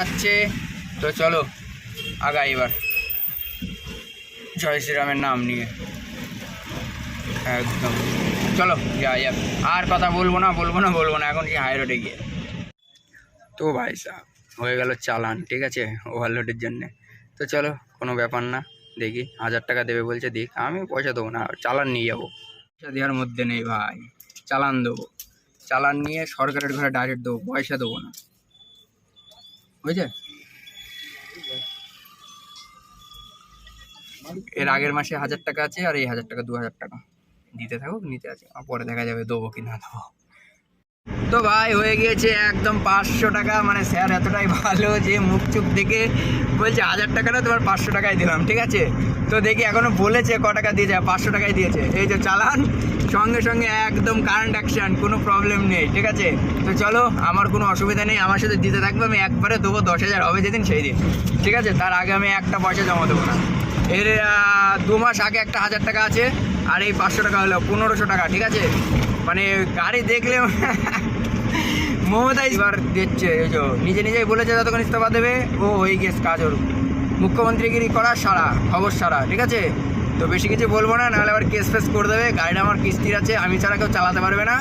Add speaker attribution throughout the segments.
Speaker 1: যাচ্ছে। তো চলো আগাই এবার জয় শ্রীরামের নাম নিয়ে একদম। চলো যাই যাক, আর কথা বলবো না এখন কি হাই রোডে গিয়ে। তো ভাই সাহেব হয়ে গেল চালান, ঠিক আছে, ওভারলোডের জন্যে। তো চলো কোনো ব্যাপার না, দেখি 1000 টাকা দেবে বলছে, দিক, আমি পয়সা দেবো না, চালান নিয়ে যাবো। পয়সা দেওয়ার মধ্যে নেই ভাই, চালান দেবো, চালান নিয়ে সরকারের ঘরে ডাইরেক্ট দেবো, পয়সা দেবো না, বুঝছে। এর আগের মাসে 1000 টাকা আছে, আর এই 1000 টাকা 2000 টাকা দিতে থাকুক, নিতে আছে, পরে দেখা যাবে দেবো কি না দেবো। তো ভাই হয়ে গিয়েছে একদম 500 টাকা। মানে স্যার এতটাই ভালো যে মুখ চুপ দেখে বলছে 1000 টাকাটা তোমার 500 টাকায় দিলাম, ঠিক আছে। তো দেখি এখনো বলেছে ক টাকা দিয়েছে, 500 টাকায় দিয়েছে। এই যে চালান, সঙ্গে সঙ্গে একদম কারেন্ট অ্যাকশন, কোনো প্রবলেম নেই, ঠিক আছে। তো চলো, আমার কোনো অসুবিধা নেই, আমার সাথে দিতে থাকবে, আমি একবারে দেবো 10,000 হবে যেদিন সেই দিন, ঠিক আছে। তার আগে আমি একটা পয়সা জমা দেবো না। এর 2 মাস আগে একটা 1000 টাকা আছে, আর এই 500 টাকা হলো 1500 টাকা, ঠিক আছে। মানে গাড়ি দেখলে মমতাই এবার দিচ্ছে, এই যে নিজেই বলেছে যতক্ষণ ইস্তফা দেবে ও হয়ে গেছে কাজ, ওর মুখ্যমন্ত্রীগিরি করা সারা খবর সারা, ঠিক আছে। তো বেশি কিছু বলবো না, নাহলে আবার কেস ফেস করে দেবে। গাড়িটা আমার কিস্তির আছে, আমি ছাড়া কেউ চালাতে পারবে না,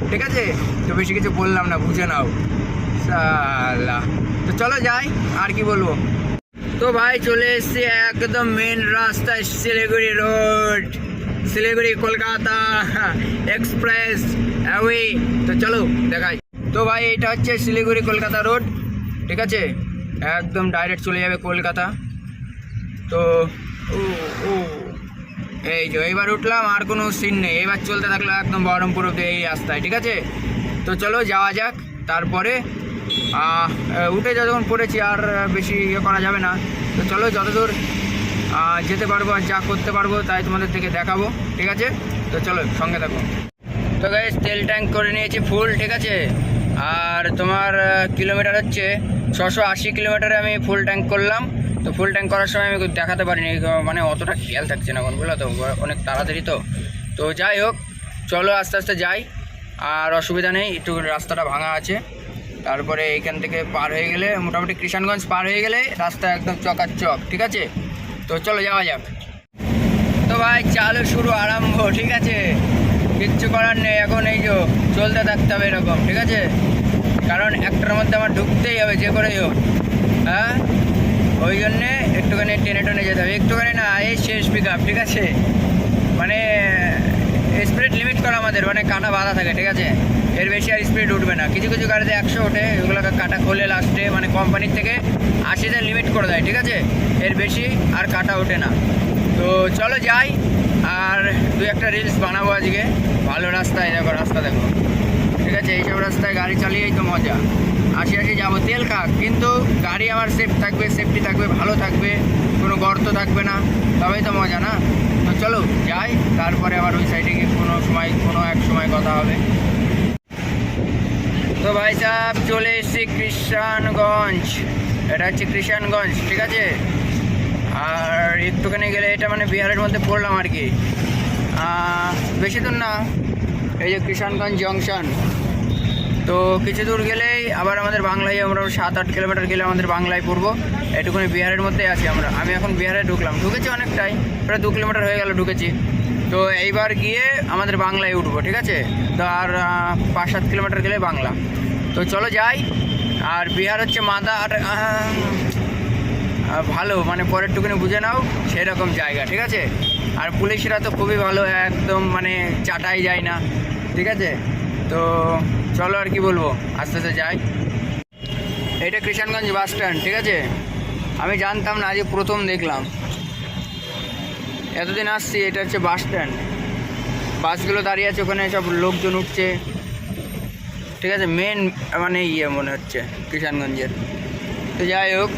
Speaker 1: ঠিক আছে। তো বেশি কিছু বললাম না, বুঝে নাও সালা। তো চলো যাই, আর কি বলবো। তো ভাই চলে এসছি একদম মেন রাস্তা, Siliguri road, Siliguri Kolkata express away. তো চলো দেখাই। তো ভাই এটা হচ্ছে শিলিগুড়ি কলকাতা রোড, ঠিক আছে, একদম ডাইরেক্ট চলে যাবে কলকাতা। তো ও ও এই যে এইবার উঠলাম, আর কোনো সিন নেই, এবার চলতে থাকলো একদম বহরমপুর অব্দি এই রাস্তায়, ঠিক আছে। তো চলো যাওয়া যাক। তারপরে উঠে যতক্ষণ পড়েছি আর বেশি ইয়ে করা যাবে না। তো চলো যতদূর যেতে পারবো আর যা করতে পারবো তাই তোমাদের থেকে দেখাবো, ঠিক আছে। তো চলো সঙ্গে থাকো। তো গাইস তেল ট্যাঙ্ক করে নিয়েছি ফুল, ঠিক আছে। আর তোমার কিলোমিটার হচ্ছে 680 কিলোমিটারে আমি ফুল ট্যাঙ্ক করলাম। তো ফুল ট্যাঙ্ক করার সময় আমি দেখাতে পারিনি, মানে অতটা খেয়াল থাকছে না এখন, বুঝলো তো, অনেক তাড়াতাড়ি। তো যাই হোক, চলো আস্তে আস্তে যাই, আর অসুবিধা নেই, একটু রাস্তাটা ভাঙা আছে। তারপরে এইখান থেকে পার হয়ে গেলে, মোটামুটি কৃষাণগঞ্জ পার হয়ে গেলে রাস্তা একদম চকাচক, ঠিক আছে। তো চলো যাওয়া যাক। তো ভাই চালু শুরু আরম্ভ, ঠিক আছে, কিচ্ছু করার নেই, এখন এই যে চলতে থাকতে হবে এরকম, ঠিক আছে। কারণ একটার মধ্যে আমার ঢুকতেই হবে যে করেই হোক, হ্যাঁ, ওই জন্যে একটুখানি টেনে যেতে হবে, একটুখানি না, এই শেষ পিক আপ, ঠিক আছে। মানে স্পিড লিমিট করা আমাদের, মানে কাটা বাঁধা থাকে, ঠিক আছে, এর বেশি আর স্পিড উঠবে না। কিছু কিছু গাড়িতে 100 ওঠে, ওগুলোকে কাটা খোলে লাস্টে, মানে কোম্পানির থেকে 80তে লিমিট করে দেয়, ঠিক আছে, এর বেশি আর কাটা ওঠে না। তো চলো যাই, আর 2-1টা রিলস বানাবো আজকে। ভালো রাস্তায় দেখো, রাস্তা দেখো, ঠিক আছে। এইসব রাস্তায় গাড়ি চালিয়েই তো মজা, আসি যাবো, তেল খাক, কিন্তু গাড়ি আমার সেফ থাকবে, সেফটি থাকবে, ভালো থাকবে, কোনো গর্ত থাকবে না, তবেই তো মজা না। তো চলো যাই, তারপরে আবার ওই সাইডে গিয়ে কোনো এক সময় কথা হবে। তো ভাই সাহেব চলে এসেছি কৃষাণগঞ্জ, এটা হচ্ছে কৃষাণগঞ্জ, ঠিক আছে। আর একটুখানি গেলে এটা মানে বিহারের মধ্যে পড়লাম আর কি, বেশি দূর না, এই যে কৃষাণগঞ্জ জংশন। তো কিছু দূর গেলেই আবার আমাদের বাংলায়, আমরা 7-8 কিলোমিটার গেলে আমাদের বাংলায় পড়বো। এটুকুনি বিহারের মধ্যে আছি আমি এখন বিহারে ঢুকেছি অনেকটাই, প্রায় 2 কিলোমিটার হয়ে গেল ঢুকেছি। তো এইবার গিয়ে আমাদের বাংলায় উঠবো, ঠিক আছে। তো আর 5-7 কিলোমিটার গেলে বাংলা। তো চলো যাই। আর বিহার হচ্ছে মাদা আর ভালো, মানে পরের টুকুনি বুঝে নাও সেরকম জায়গা, ঠিক আছে। আর পুলিশরা তো খুবই ভালো, একদম মানে চাটাই যায় না, ঠিক আছে। তো চলো আর কি বলবো, আস্তে আস্তে যাই। এটা কৃষাণগঞ্জ বাস স্ট্যান্ড, ঠিক আছে। আমি জানতাম না, আজ প্রথম দেখলাম, এতদিন আসছি। এটা হচ্ছে বাস স্ট্যান্ড, বাসগুলো দাঁড়িয়ে আছে ওখানে, সব লোকজন উঠছে, ঠিক আছে। মেন মানে মনে হচ্ছে কৃষাণগঞ্জের। তো যাই হোক,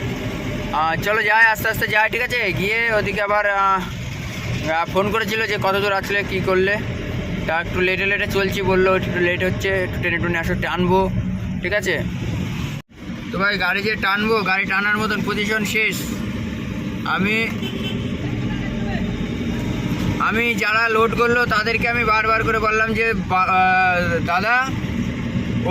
Speaker 1: চলো যাই, আস্তে আস্তে যাই, ঠিক আছে। গিয়ে ওদিকে আবার ফোন করেছিল যে কত দূর আসলে কী করলে, তা একটু লেটে চলছি বললো, একটু লেট হচ্ছে, একটু টেনে আসো, টানবো, ঠিক আছে। তো ভাই গাড়ি যে টানবো, গাড়ি টানার মতন পজিশন শেষ। আমি যারা লোড করলো তাদেরকে আমি বারবার করে বললাম যে দাদা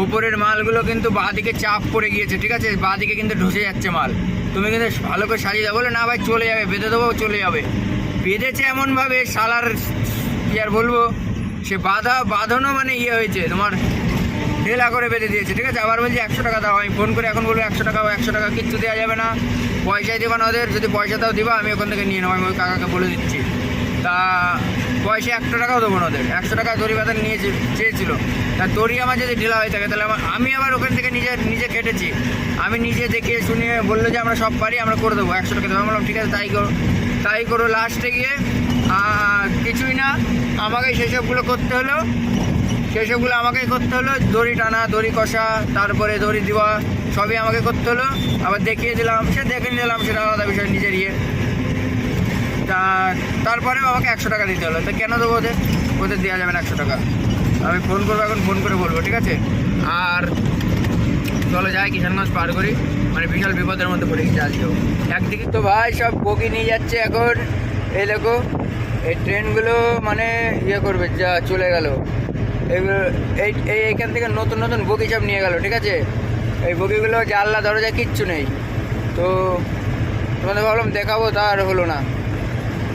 Speaker 1: ওপরের মালগুলো কিন্তু বাঁদিকে চাপ পড়ে গিয়েছে, ঠিক আছে, বাঁদিকে কিন্তু ঢসে যাচ্ছে মাল। তুমি কিন্তু ভালো করে সাজিয়ে দাও, বলে না ভাই চলে যাবে, বেঁধে দেবো চলে যাবে। বেঁধেছে এমনভাবে শালার, কি আর বলবো, সে বাঁধানো মানে হয়েছে তোমার ঢেলা করে বেঁধে দিয়েছে, ঠিক আছে। আবার বলছি 100 টাকা দাও, আমি ফোন করে এখন বলবো 100 টাকা কিচ্ছু দেওয়া যাবে না, পয়সাই দেবো না ওদের। যদি পয়সা দাও দিবা, আমি ওখান থেকে নিয়ে নেবো, আমি ওই কাকাকে বলে দিচ্ছি। তা পয়সা 100 টাকাও দেবো না ওদের, 100 টাকা দড়ি বাঁধা চেয়েছিল। তা দড়ি আমার যদি ঢিলা হয়ে থাকে তাহলে আমি আবার ওখান থেকে নিজে কেটেছি, আমি নিজে দেখে শুনিয়ে বললো যে আমরা সব পারি, আমরা করে দেবো, 100 টাকা দেবো। আমি বললাম ঠিক আছে তাই করো। লাস্টে গিয়ে কিছুই না, আমাকে সেসবগুলো করতে হলো, আমাকেই করতে হলো। দড়ি টানা, দড়ি কষা, তারপরে দড়ি দেওয়া, সবই আমাকে করতে হলো। আবার দেখিয়ে দিলাম, দেখে নিলাম, সেটা আলাদা বিষয়, নিজের তারপরেও আমাকে 100 টাকা দিতে হলো। তো কেন দেবো ওদের দেওয়া যাবে না 100 টাকা। আমি ফোন করবো, এখন ফোন করে বলবো, ঠিক আছে। আর চলো যাই, কিষানগঞ্জ পার করি, মানে বিশাল বিপদের মধ্যে পড়ে গেছে আজকেও। একদিকে তো ভাই সব বগি নিয়ে যাচ্ছে এখন, এই দেখো এই ট্রেনগুলো মানে করবে, যা চলে গেল এগুলো, এইখান থেকে নতুন বগি সব নিয়ে গেল, ঠিক আছে। এই বগিগুলো জানলা দরজা কিচ্ছু নেই, তো তোমাদের ভাবলাম দেখাবো, তা আর হলো না।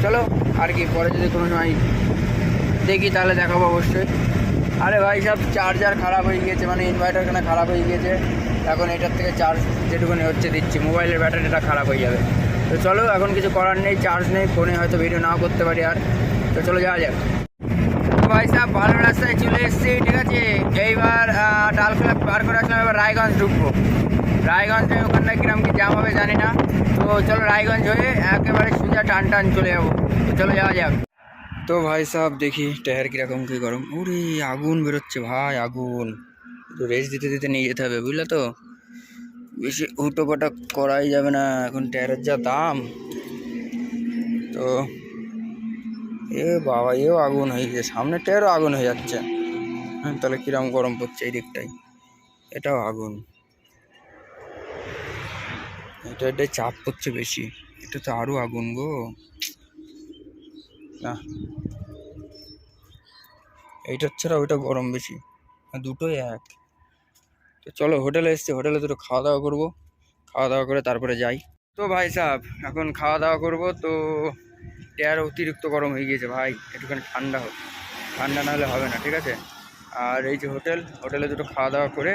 Speaker 1: চলো আর কি, পরে যদি কোনো সময় দেখি তাহলে দেখাবো অবশ্যই। আরে ভাই সব চার্জার খারাপ হয়ে গিয়েছে, মানে ইনভার্টারখানা খারাপ হয়ে গিয়েছে, এখন এটার থেকে চার্জ যেটুকুনি হচ্ছে দিচ্ছি, মোবাইলের ব্যাটারিটা খারাপ হয়ে যাবে। তো চলো, এখন কিছু করার নেই, চার্জ নেই ফোনে, হয়তো ভিডিও নাও করতে পারি আর। তো চলো যাওয়া যাক। ভাই সাহেব ভালো রাস্তায় চলে এসেছি, ঠিক আছে। এইবার ডালখোলা পার করে আসলাম, এবার রায়গঞ্জ ঢুকবো। রায়গঞ্জে ওখানটা কিরম কি জাম হবে জানি না, তো চলো রায়গঞ্জ হয়ে একেবারে সোজা টান চলে যাবো। তো চলো যাওয়া যাক। তো ভাই সাহেব দেখি টায়ার কীরকম কী গরম, ওরে আগুন বেরোচ্ছে ভাই, আগুন। তো রেস দিতে নিয়ে যেতে হবে, বুঝলে তো, বেশি হুটোপাটা করাই যাবে না, এখন টায়ারের যা দাম। তো বাবা, আগুন হয়ে গেছে, সামনের টায়ারও আগুন হয়ে যাচ্ছে। হ্যাঁ, তাহলে কিরম গরম পড়ছে এই দিকটাই, এটাও আগুন, এটাই চাপ পড়ছে বেশি, এটা তো আরও আগুন গো। না, এইটার ছাড়া ওইটা গরম বেশি, দুটোই এক। তো চলো হোটেলে এসছি, হোটেলে দুটো খাওয়া দাওয়া করবো, খাওয়া দাওয়া করে তারপরে যাই। তো ভাই সাহেব এখন খাওয়া দাওয়া করবো, তো টায়ার অতিরিক্ত গরম হয়ে গিয়েছে ভাই, একটুখানি ঠান্ডা হোক, ঠান্ডা না হলে হবে না, ঠিক আছে। আর এই যে হোটেলে দুটো খাওয়া দাওয়া করে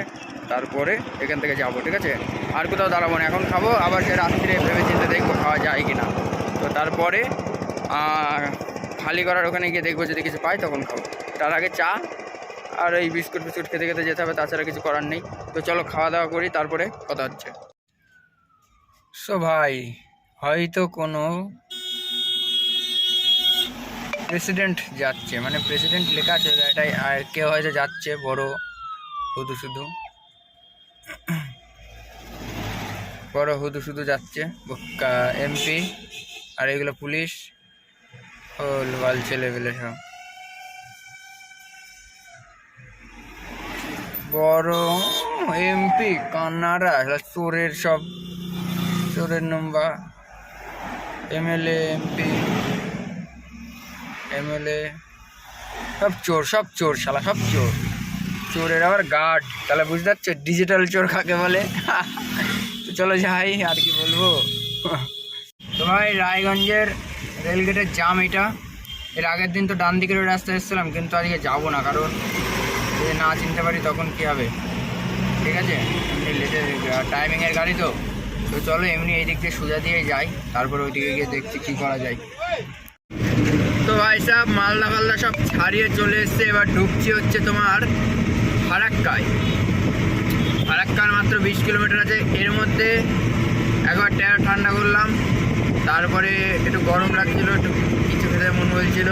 Speaker 1: তারপরে এখান থেকে যাবো, ঠিক আছে। আর কোথাও দাঁড়াবো না, এখন খাবো, আবার সে রাত্রে ভেবে চিন্তে দেখবো খাওয়া যায় কি না। তো তারপরে খালি করার ওখানে গিয়ে দেখবো, যদি কিছু পাই তখন খাবো। তার আগে চা আর এই বিস্কুট খেতে যেতে হবে, তাছাড়া কিছু করার নেই। তো চলো খাওয়া দাওয়া করি, তারপরে কথা হচ্ছে। সো ভাই, হয়তো কোনো প্রেসিডেন্ট যাচ্ছে, মানে প্রেসিডেন্ট লেখা আছে এটাই, আর কেউ হয়তো যাচ্ছে বড় শুধু যাচ্ছে, এমপি, আর এগুলো পুলিশ, বাল ছেলে পেলে সব বড় এমপি কান্নারা, চোরের নম্বর, এমএলএ এমপি সব চোর শালা, সব চোরের আবার গার্ড, তাহলে বুঝতে পারছো ডিজিটাল চোর কাকে বলে। তো চলো যাই, আর কি বলবো। তো ভাই রায়গঞ্জের রেলগেটের জাম এটা, এর আগের দিন তো ডান দিকের রাস্তায় এসেছিলাম, কিন্তু আজকে যাবো না, কারণ যদি না চিনতে পারি তখন কি হবে, ঠিক আছে। এমনি লেটের টাইমিংয়ের গাড়ি তো চলো এমনি এই দিক দিয়ে সোজা দিয়ে যাই, তারপরে ওইদিকে গিয়ে দেখছি কী করা যায়। তো ভাই সাহেব মালদা সব ছাড়িয়ে চলে এসছে, এবার ঢুকছি হচ্ছে তোমার ফারাক্কার মাত্র 20 কিলোমিটার আছে। এর মধ্যে একবার টায়ার ঠান্ডা করলাম, তারপরে একটু গরম লাগছিলো, একটু কিছু খেতে মন বলছিল,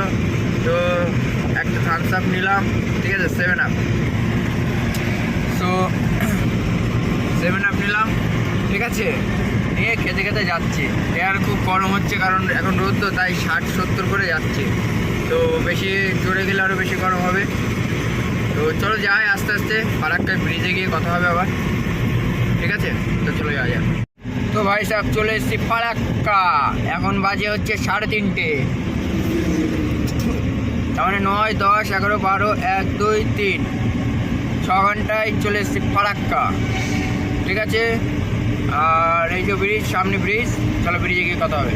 Speaker 1: তো একটা থামস আপ নিলাম, ঠিক আছে, 7 আপ। সো 7 আপ নিলাম, ঠিক আছে, নিয়ে খেতে যাচ্ছি। টায়ার খুব গরম হচ্ছে, কারণ এখন রোদ তো, তাই 60-70 করে যাচ্ছে, তো বেশি জোরে গেলে আরও বেশি গরম হবে। তো চলো যাই আস্তে আস্তে, ফারাক্কার ব্রিজে গিয়ে কথা হবে আবার, ঠিক আছে। তো চলো যাওয়া যাক। তো ভাই সাহেব চলে এসেছি ফারাক্কা, এখন বাজে হচ্ছে 3:30, তার মানে 9, 10, 11, 12, 1, 2, 3, ঘন্টায় চলে এসেছি ফারাক্কা, ঠিক আছে। আর এই যে ব্রিজ, সামনে ব্রিজ, চলো ব্রিজে গিয়ে কথা হবে।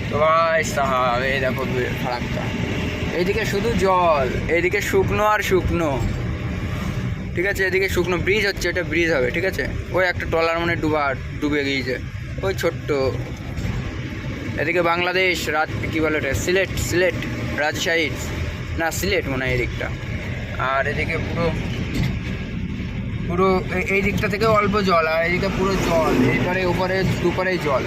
Speaker 1: তো ভাই সাহাব এই দেখো ফারাক্কা, এইদিকে শুধু জল, এইদিকে শুকনো আর শুকনো, ঠিক আছে। এদিকে শুকনো, ব্রিজ হচ্ছে, এটা ব্রিজ হবে, ঠিক আছে। ওই একটা ট্রলার মানে ডুবে গিয়েছে, ওই ছোট্ট। এদিকে বাংলাদেশ, কী বলে ওটা, সিলেট রাজশাহী, না সিলেট মনে হয় এদিকটা। আর এদিকে পুরো এই দিকটা থেকে অল্প জল, আর এইদিকে পুরো জল, এইপারে উপরে দুপারেই জল।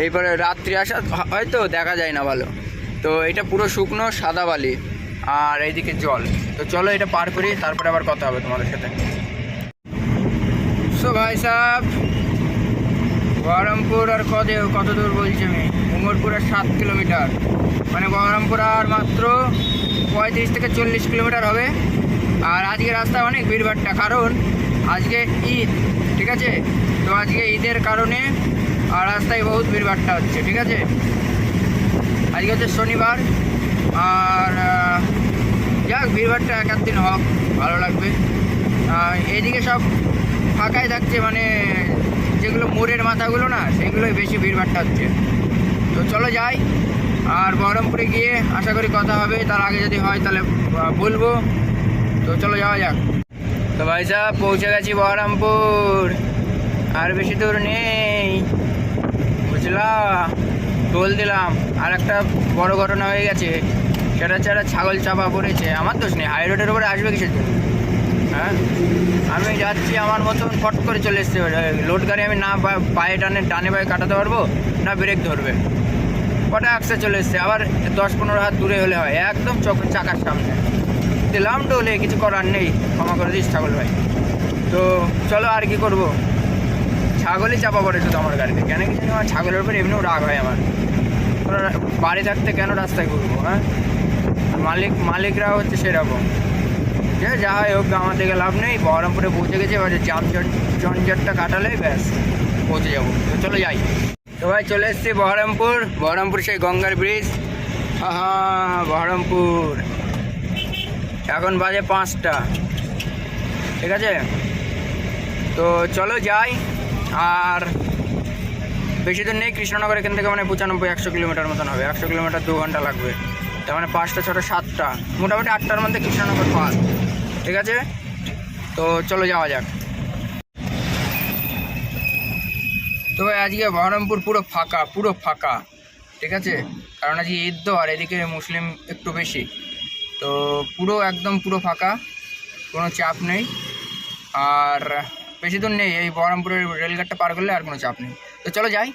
Speaker 1: এইবারে রাত্রি আসা হয়তো দেখা যায় না ভালো। তো এটা পুরো শুকনো সাদা বালি, আর এইদিকে জল। তো চলো এটা পার করি, তারপরে আবার কথা হবে তোমাদের সাথে। সো ভাই সাহেব, বহরমপুর আর কত দূর বলছি আমি, উমরপুর আর 7 কিলোমিটার, মানে বহরমপুর আর মাত্র 35 থেকে 40 কিলোমিটার হবে। আর আজকে রাস্তায় অনেক ভিড়ভাট্টা, কারণ আজকে ঈদ, ঠিক আছে। তো আজকে ঈদের কারণে আর রাস্তায় বহুত ভিড়ভাট্টা হচ্ছে, ঠিক আছে। আজকে হচ্ছে শনিবার, আর যাক ভিড়ভাট্টা এক দিন হোক, ভালো লাগবে। এইদিকে সব ফাঁকাই থাকছে, মানে যেগুলো মোড়ের মাথাগুলো না, সেগুলোই বেশি ভিড়ভাট্টা হচ্ছে। তো চলো যাই, আর বহরমপুরে গিয়ে আশা করি কথা হবে। তার আগে যদি হয় তাহলে বলবো। তো চলো যাওয়া যাক। তো ভাই সাহেব পৌঁছে গেছি বহরমপুর, আর বেশি দূর নেই, বুঝলা। টোল দিলাম। আর একটা বড় ঘটনা হয়ে গেছে, সেটা হচ্ছে একটা ছাগল চাপা পড়েছে। আমার দোষ নেই, হাই রোডের উপরে আসবে কিসের জন্য? হ্যাঁ, আমি যাচ্ছি আমার মতন, ফট করে চলে এসছে লোড গাড়ি। আমি না পায়ে ডানে পায়ে কাটাতে পারবো, না ব্রেক ধরবে, কটা একসে চলে এসছে। আবার 10-15 হাত দূরে হলে হয়, একদম চাকার সামনে দিলাম টোলে, কিছু করার নেই, ক্ষমা করে দিস ছাগল ভাই। তো চলো, আর কি করবো, ছাগলই চাপা পড়ে শুধু আমার গাড়িতে। কেন কিছু আমার ছাগলের উপর এমনিও রাগ হয় আমার। তোরা বাড়ি থাকতে কেন রাস্তায় ঘুরবো? হ্যাঁ, মালিকরা হচ্ছে সেরকম। ঠিক আছে, যা হয় হোক, আমার থেকে লাভ নেই। বহরমপুরে পৌঁছে গেছে, এবার জঞ্জটটা কাটালেই ব্যাস পৌঁছে যাবো। তো চলো যাই। তো ভাই চলে এসছি বহরমপুর সেই গঙ্গার ব্রিজ। হ্যাঁ, বহরমপুর। এখন বাজে 5টা, ঠিক আছে। তো চলো যাই। আর বেশি দূর নেই, কৃষ্ণনগর এখান থেকে মানে 95-100 কিলোমিটার মতন হবে। 100 কিলোমিটার 2 ঘন্টা লাগবে। তার মানে 5টা 6টা 7টা, মোটামুটি 8টার মধ্যে কৃষ্ণনগর পাস, ঠিক আছে। তো চলো যাওয়া যাক। তো ভাই আজকে বহরমপুর পুরো ফাঁকা, ঠিক আছে। কারণ আজকে ঈদ তো, আর এদিকে মুসলিম একটু বেশি। তো একদম পুরো ফাঁকা, কোনো চাপ নেই। আর বেশি দূর নেই, এই বহরমপুরের রেলঘাটটা পার করলে আর কোনো চাপ নেই। তো চলো যাই।